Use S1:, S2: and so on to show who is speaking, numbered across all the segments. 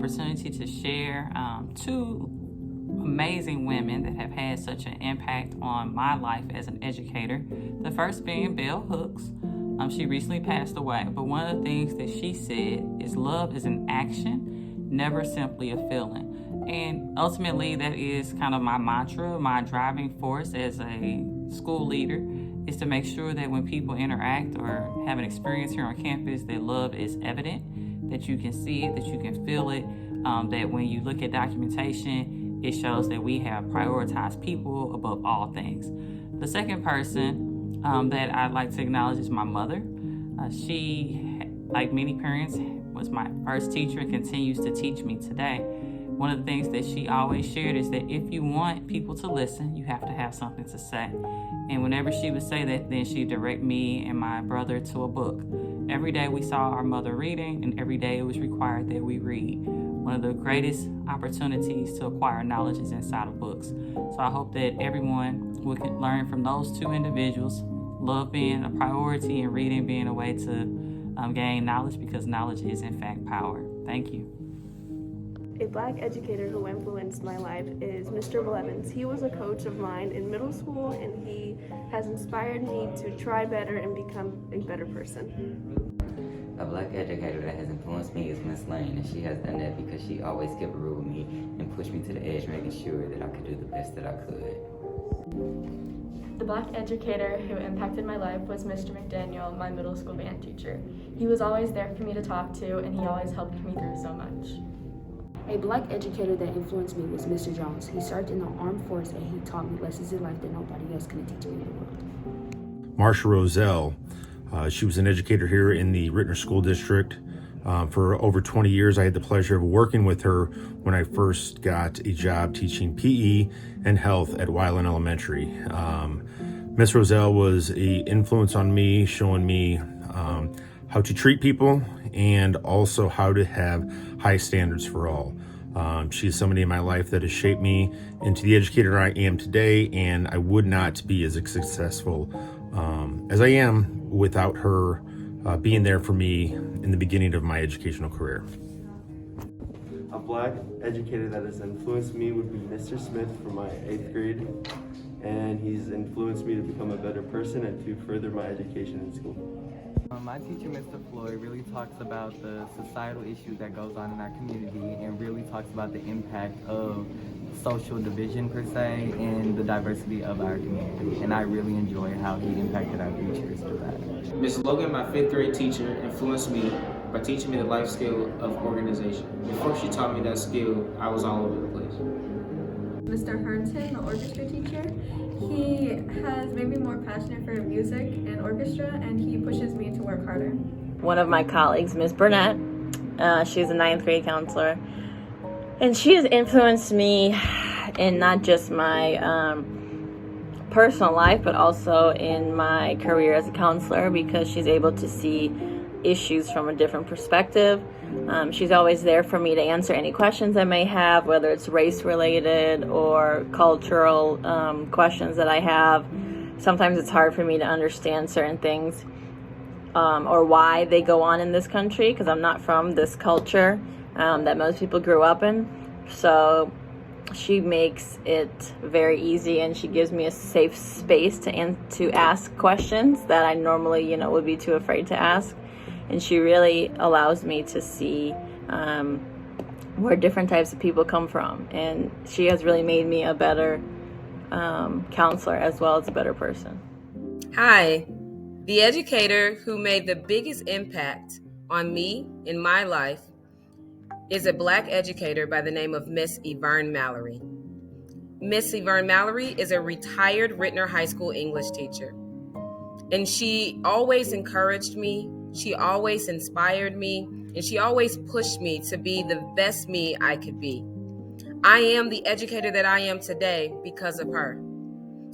S1: opportunity to share two amazing women that have had such an impact on my life as an educator. The first being Bell Hooks. She recently passed away, but one of the things that she said is love is an action, never simply a feeling. And ultimately, that is kind of my mantra, my driving force as a school leader, is to make sure that when people interact or have an experience here on campus, that love is evident, that you can see it, that you can feel it, that when you look at documentation, it shows that we have prioritized people above all things. The second person that I'd like to acknowledge is my mother. She, like many parents, was my first teacher and continues to teach me today. One of the things that she always shared is that if you want people to listen, you have to have something to say. And whenever she would say that, then she'd direct me and my brother to a book. Every day we saw our mother reading, and every day it was required that we read. One of the greatest opportunities to acquire knowledge is inside of books. So I hope that everyone will learn from those two individuals, love being a priority and reading being a way to gain knowledge, because knowledge is in fact power. Thank you.
S2: A Black educator who influenced my life is Mr. Blevins. He was a coach of mine in middle school, and he has inspired me to try better and become a better person.
S3: A Black educator that has influenced me is Miss Lane, and she has done that because she always kept it real with me and pushed me to the edge, making sure that I could do the best that I could.
S4: The Black educator who impacted my life was Mr. McDaniel, my middle school band teacher. He was always there for me to talk to, and he always helped me through so much.
S5: A Black educator that influenced me was Mr. Jones. He served in the armed force, and he taught me lessons in life that nobody else can teach me in the world.
S6: Marsha Roselle. She was an educator here in the Ritenour School District. For over 20 years, I had the pleasure of working with her when I first got a job teaching PE and health at Wyland Elementary. Miss Roselle was an influence on me, showing me how to treat people and also how to have high standards for all. She's somebody in my life that has shaped me into the educator I am today, and I would not be as successful as I am without her being there for me in the beginning of my educational career.
S7: A Black educator that has influenced me would be Mr. Smith from my 8th grade, and he's influenced me to become a better person and to further my education in school.
S8: My teacher, Mr. Floyd, really talks about the societal issues that goes on in our community and really talks about the impact of social division per se and the diversity of our community. And I really enjoy how he impacted our teachers through that.
S9: Ms. Logan, my 5th grade teacher, influenced me by teaching me the life skill of organization. Before she taught me that skill, I was all over the place.
S4: Mr. Harton, the orchestra teacher, he has made me more passionate for music and orchestra, and he pushes me to work harder.
S10: One of my colleagues, Ms. Burnett, she's a 9th grade counselor, and she has influenced me in not just my personal life, but also in my career as a counselor, because she's able to see issues from a different perspective. She's always there for me to answer any questions I may have, whether it's race related or cultural questions that I have. Sometimes it's hard for me to understand certain things or why they go on in this country, because I'm not from this culture that most people grew up in. So she makes it very easy, and she gives me a safe space to ask questions that I normally, would be too afraid to ask. And she really allows me to see where different types of people come from. And she has really made me a better counselor as well as a better person.
S11: Hi, the educator who made the biggest impact on me in my life is a Black educator by the name of Miss Yvonne Mallory. Miss Yvonne Mallory is a retired Ritenour High School English teacher. And she always encouraged me. She always inspired me, and she always pushed me to be the best me I could be. I am the educator that I am today because of her.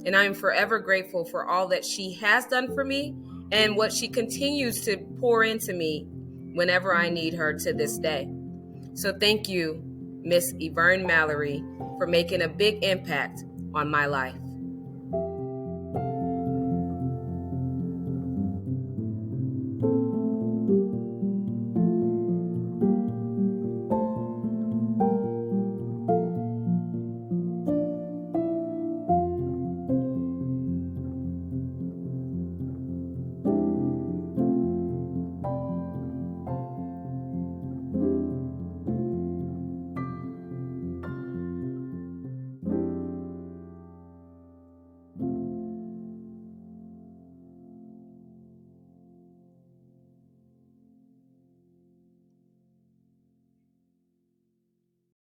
S11: And I am forever grateful for all that she has done for me and what she continues to pour into me whenever I need her to this day. So thank you, Miss Yvonne Mallory, for making a big impact on my life.